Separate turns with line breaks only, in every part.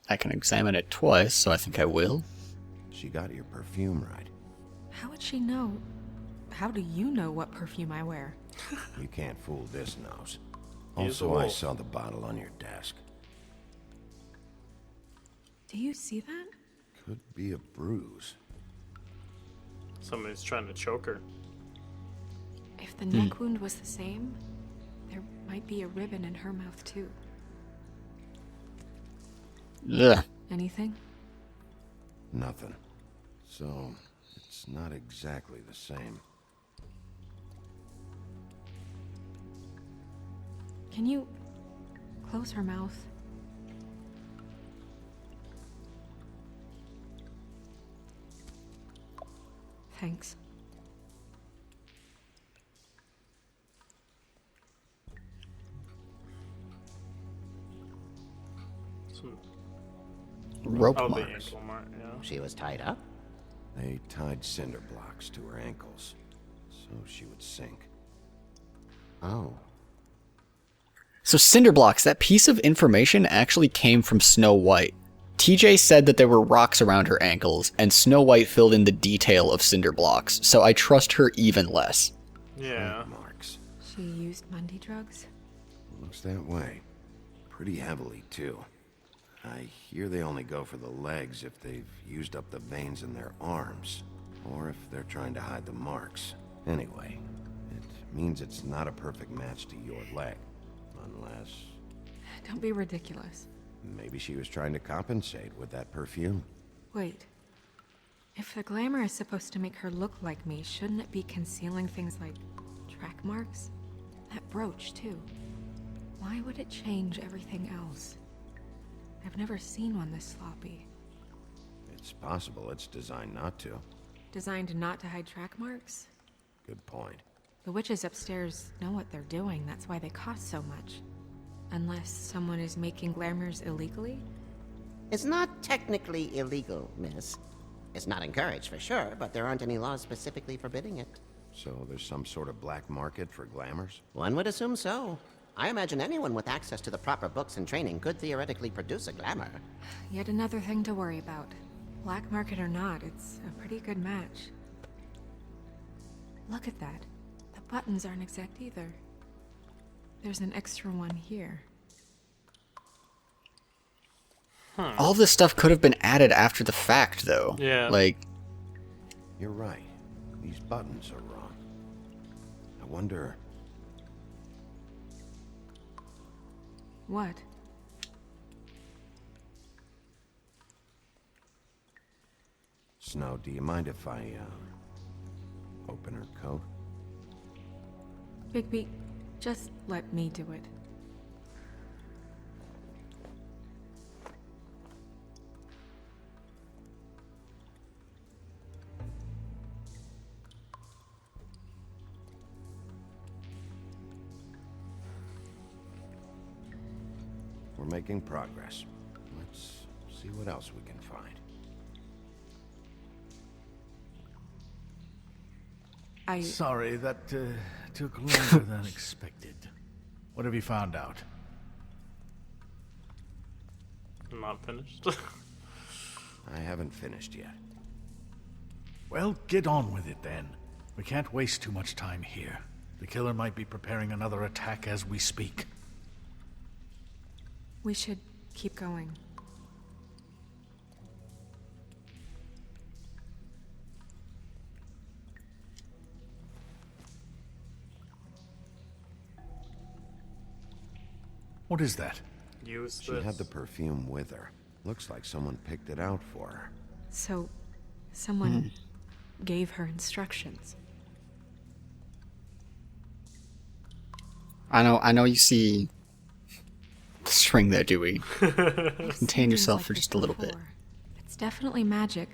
I can examine it twice, so I think I will.
She got your perfume right.
How would she know? How do you know what perfume I wear?
You can't fool this nose.
He's a
Also, I
wolf.
saw the bottle on your desk.
Do you see that?
Could be a bruise.
Somebody's trying to choke her.
If the neck wound was the same, there might be a ribbon in her mouth too.
Ugh.
Anything?
Nothing. So, it's not exactly the same.
Can you close her mouth? Thanks.
Some,
Rope
oh, the
marks.
ankle mark, yeah.
She was tied up?
They tied cinder blocks to her ankles, so she would sink.
Oh.
So Cinderblocks, that piece of information actually came from Snow White. TJ said that there were rocks around her ankles, and Snow White filled in the detail of Cinderblocks, so I trust her even less.
Yeah.
Marks.
She used Mundy drugs?
Looks that way. Pretty heavily, too. I hear they only go for the legs if they've used up the veins in their arms, or if they're trying to hide the marks. Anyway, it means it's not a perfect match to your leg, unless
Don't be ridiculous.
maybe she was trying to compensate with that perfume.
Wait. If the glamour is supposed to make her look like me, shouldn't it be concealing things like track marks? That brooch, too. Why would it change everything else? I've never seen one this sloppy.
It's possible it's designed not to.
Designed not to hide track marks?
Good point.
The witches upstairs know what they're doing, that's why they cost so much. Unless someone is making glamours illegally?
It's not technically illegal, miss. It's not encouraged for sure, but there aren't any laws specifically forbidding it.
So there's some sort of black market for glamours?
One would assume so. I imagine anyone with access to the proper books and training could theoretically produce a glamour.
Yet another thing to worry about. Black market or not, it's a pretty good match. Look at that. The buttons aren't exact either. There's an extra one here.
All this stuff could have been added after the fact, though.
Yeah.
Like,
You're right. These buttons are wrong. I wonder...
What?
Snow, do you mind if I, open her coat?
Bigby, just let me do it.
We're making progress. Let's see what else we can find.
Sorry, that took longer than expected. What have you found out?
I'm not finished.
I haven't finished yet.
Well, get on with it then. We can't waste too much time here. The killer might be preparing another attack as we speak.
We should keep going.
What is that?
Use
She
this.
had the perfume with her. Looks like someone picked it out for her.
So, someone gave her instructions.
I know you see the string there, Dewey.
I've
Contain
seen things
yourself
like
for
this
just a little bit.
before. It's definitely magic,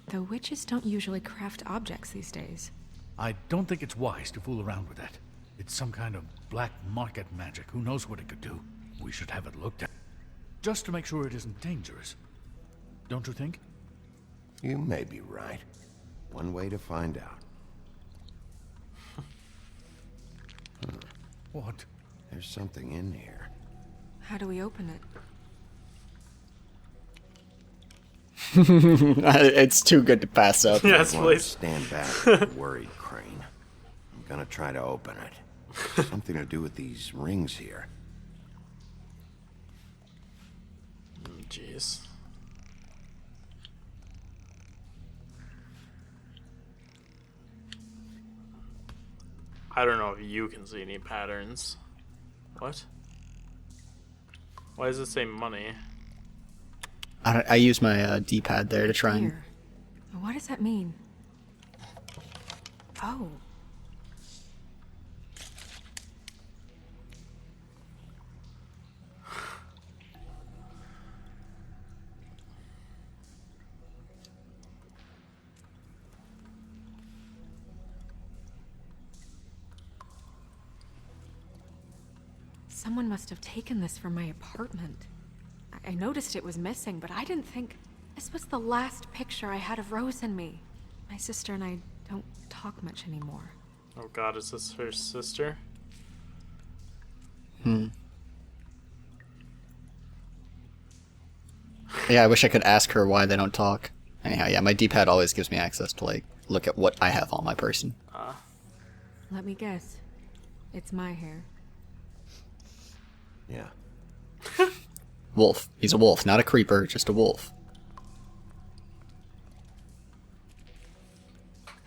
though witches don't usually craft objects these days.
I don't think it's wise to fool around with that. It's some kind of black market magic. Who knows what it could do? We should have it looked at. Just to make sure it isn't dangerous. Don't you think?
You may be right. One way to find out.
What?
There's something in here.
How do we open it?
It's too good to pass up.
Yes,
Why don't you
please.
stand back, worried Crane. I'm gonna try to open it. Something to do with these rings here.
Jeez. I don't know if you can see any patterns. What? Why does it say money?
I use my D-pad there to try and...
Here. What does that mean? Oh. Someone must have taken this from my apartment. I noticed it was missing, but I didn't think this was the last picture I had of Rose and me. My sister and I don't talk much anymore.
Oh god, is this her sister?
Yeah, I wish I could ask her why they don't talk. Anyhow, yeah, my D-pad always gives me access to, like, look at what I have on my person.
Let me guess. It's my hair.
Yeah.
Wolf. He's a wolf, not a creeper, just a wolf.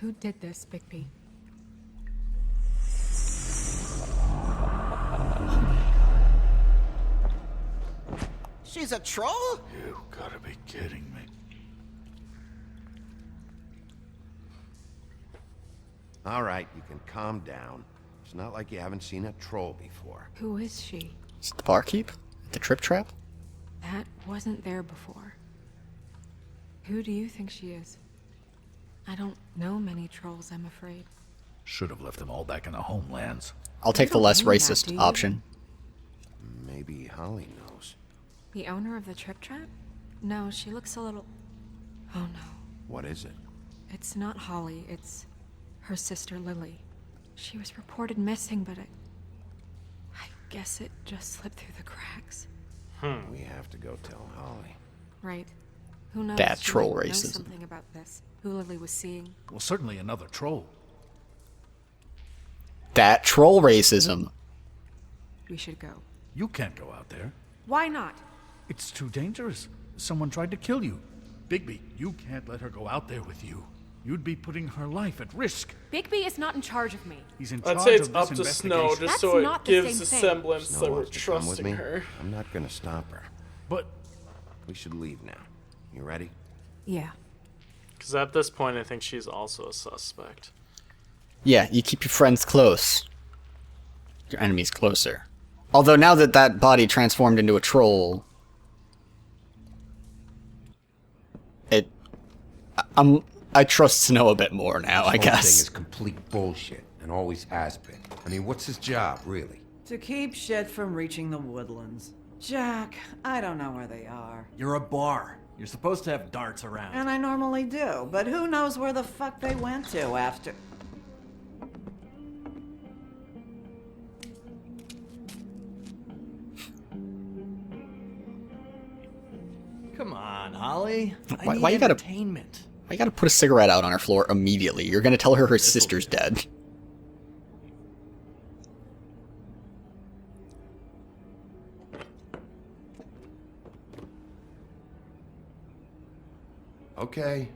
Who did this, Bigby?
She's a troll?
You gotta be kidding me.
All right, you can calm down. It's not like you haven't seen a troll before.
Who is she?
Is it the barkeep? The trip trap?
That wasn't there before. Who do you think she is? I don't know many trolls, I'm afraid.
Should have left them all back in the homelands.
I'll take the
don't
less
mean that,
racist
do you?
option.
Maybe Holly knows.
The owner of the Trip Trap? No, she looks a little... Oh no.
What is it?
It's not Holly, it's her sister Lily. She was reported missing, but I guess it just slipped through the cracks.
We have to go tell Holly.
Right. Who knows?
That
She
troll
might know
racism.
something about this. Who Lily was seeing.
Well, certainly another troll.
That troll racism.
We should go.
You can't go out there.
Why not?
It's too dangerous. Someone tried to kill you. Bigby, you can't let her go out there with you. You'd be putting her life at risk.
Bigby is not in charge of me.
He's in
I'd
charge
say it's
of
up
this
to Snow
investigation.
just
That's
so it
not the
gives
same
a
thing.
semblance
Snow
that we're
wants to come with
trusting
me.
her.
I'm not gonna stop her.
But
We should leave now. You ready?
Yeah.
Because at this point, I think she's also a suspect.
Yeah, you keep your friends close. Your enemies closer. Although now that that body transformed into a troll... I trust Snow a bit more now, I
This whole thing
guess.
is complete bullshit, and always has been. I mean, what's his job, really?
To keep shit from reaching the woodlands. Jack, I don't know where they are.
You're a bar. You're supposed to have darts around.
And I normally do, but who knows where the fuck they went to after...
Come on, Holly. I
Why-
need
why you gotta-
entertainment.
I gotta put a cigarette out on her floor immediately. You're gonna tell her her sister's dead.
Okay,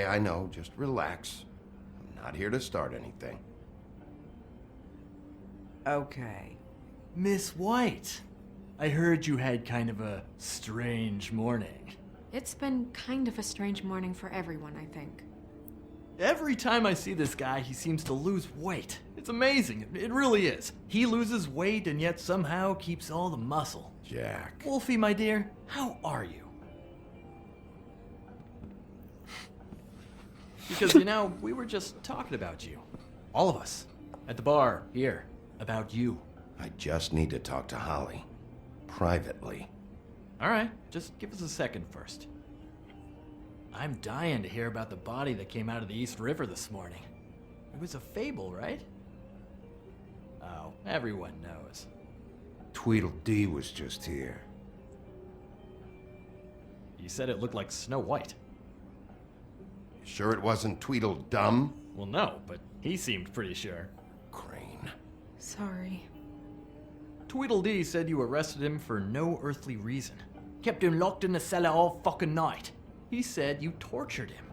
I know. Just relax. I'm not here to start anything.
Okay.
Miss White, I heard you had kind of a strange morning.
It's been kind of a strange morning for everyone, I think.
Every time I see this guy, he seems to lose weight. It's amazing. It really is. He loses weight and yet somehow keeps all the muscle.
Jack.
Wolfie, my dear, how are you? Because, you know, we were just talking about you. All of us. At the bar, here. About you.
I just need to talk to Holly. Privately.
Alright, just give us a second first. I'm dying to hear about the body that came out of the East River this morning. It was a fable, right? Oh, everyone knows.
Tweedledee was just here.
You said it looked like Snow White.
Sure it wasn't Tweedledum?
Well, no, but he seemed pretty sure.
Crane.
Sorry.
Tweedledee said you arrested him for no earthly reason. Kept him locked in the cellar all fucking night. He said you tortured him.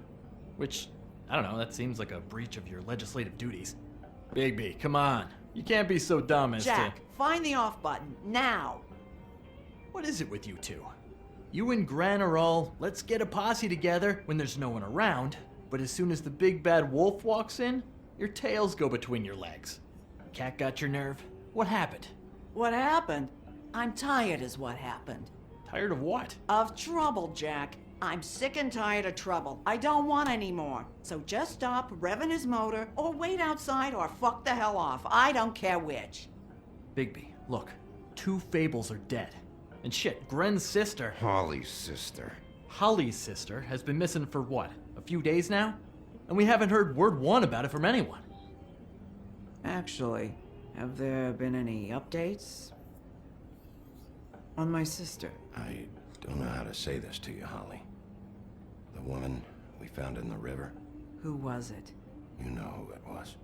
Which, I don't know, that seems like a breach of your legislative duties. Bigby, come on. You can't be so dumb as
Jack, find the off button, now!
What is it with you two? You and Gran are all, let's get a posse together when there's no one around, but as soon as the big bad wolf walks in, your tails go between your legs. Cat got your nerve? What happened?
What happened? I'm tired is what happened.
Tired of what?
Of trouble, Jack. I'm sick and tired of trouble. I don't want any more. So just stop revving his motor, or wait outside, or fuck the hell off. I don't care which.
Bigby, look. 2 Fables are dead. And shit, Gren's sister,
Holly's sister.
Holly's sister, has been missing for what? A few days now? And we haven't heard word one about it from anyone.
Actually, have there been any updates? On my sister?
I don't know how to say this to you, Holly. The woman we found in the river,
Who was it?
you know who it was.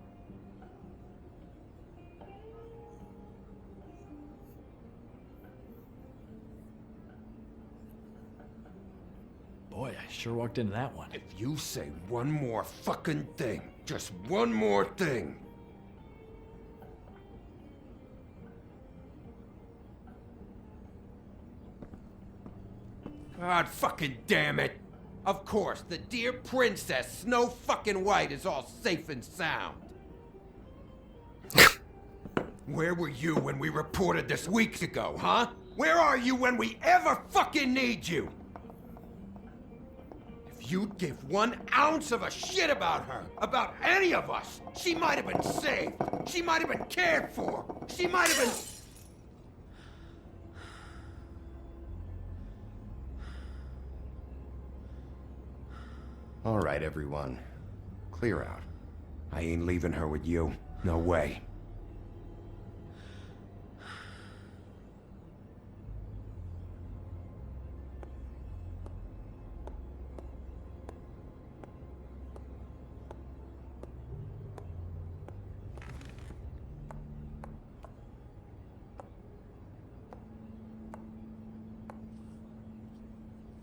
Boy, I sure walked into that one.
If you say one more fucking thing, just one more thing. God fucking damn it! Of course, the dear Princess Snow fucking White is all safe and sound. Where were you when we reported this weeks ago, huh? Where are you when we ever fucking need you? If you'd give 1 ounce of a shit about her, about any of us, she might have been saved. She might have been cared for. She might have been...
All right, everyone. Clear out.
I ain't leaving her with you. No way.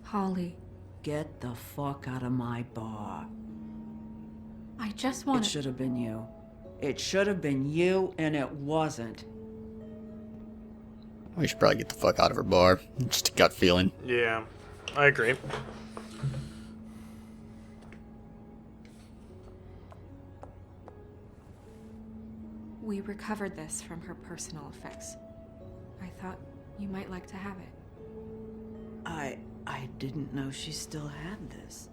Holly,
Get the fuck out of my bar.
I just
It
want
should have been you. It should have been you, and it wasn't.
We should probably get the fuck out of her bar. Just a gut feeling.
Yeah, I agree.
We recovered this from her personal effects. I thought you might like to have it.
I didn't know she still had this.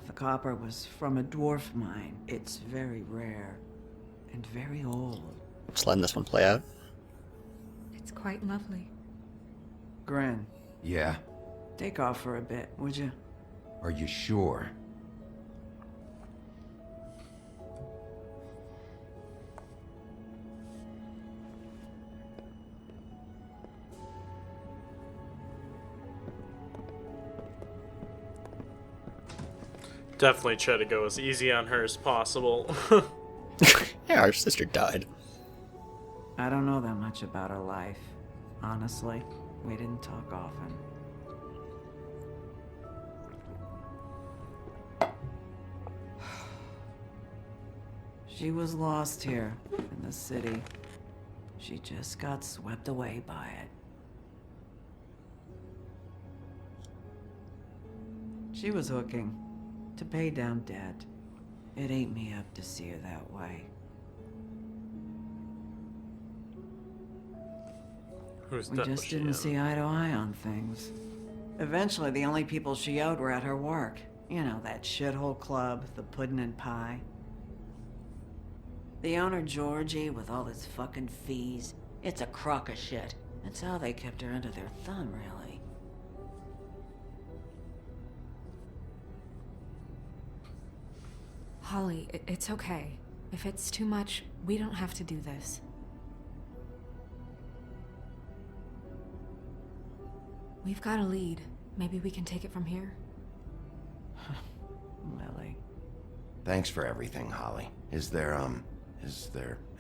The copper was from a dwarf mine. It's very rare. And very old.
Just letting this one play out.
It's quite lovely.
Gren,
Yeah?
take off for a bit, would you?
Are you sure?
Definitely try to go as easy on her as possible.
Yeah, our sister died.
I don't know that much about her life. Honestly, we didn't talk often. She was lost here in the city. She just got swept away by it. She was hooking to pay down debt. It ate me up to see her that way.
Who's
We
that?
just didn't see eye to eye on things. Eventually, the only people she owed were at her work. You know, that shithole club, the Puddin' and Pie. The owner, Georgie, with all his fucking fees, it's a crock of shit. That's how they kept her under their thumb, really.
Holly, it's okay. If it's too much, we don't have to do this. We've got a lead. Maybe we can take it from here?
Thanks for everything, Holly. Is there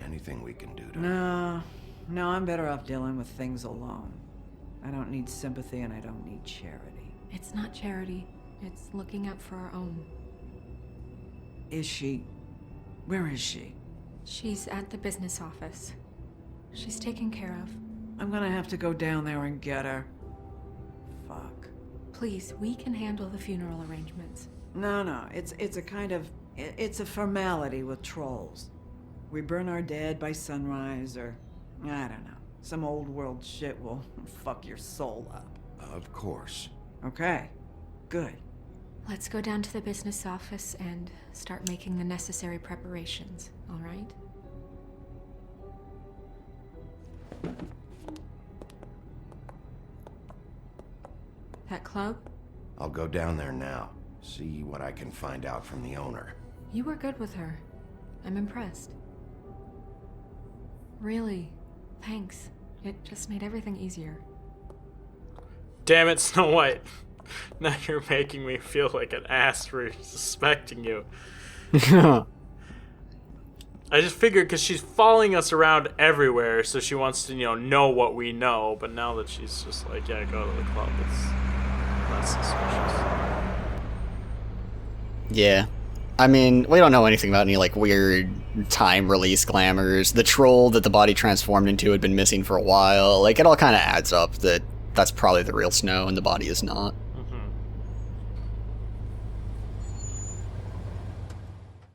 anything we can do to...
No, I'm better off dealing with things alone. I don't need sympathy and I don't need charity.
It's not charity. It's looking out for our own.
Is she? Where is she?
She's at the business office. She's taken care of.
I'm gonna have to go down there and get her. Fuck.
Please, we can handle the funeral arrangements.
No, it's a kind of... It's a formality with trolls. We burn our dead by sunrise, or... I don't know. Some old world shit will fuck your soul up.
Of course.
Okay. Good.
Let's go down to the business office and start making the necessary preparations, all right? That club?
I'll go down there now. See what I can find out from the owner.
You were good with her. I'm impressed. Really, thanks. It just made everything easier.
Damn it, Snow White. Now you're making me feel like an ass for suspecting you. I just figured because she's following us around everywhere, so she wants to, know what we know. But now that she's just like, yeah, go to the club, it's less suspicious.
Yeah. I mean, we don't know anything about any, weird time-release glamours. The troll that the body transformed into had been missing for a while. It all kind of adds up that that's probably the real Snow and the body is not.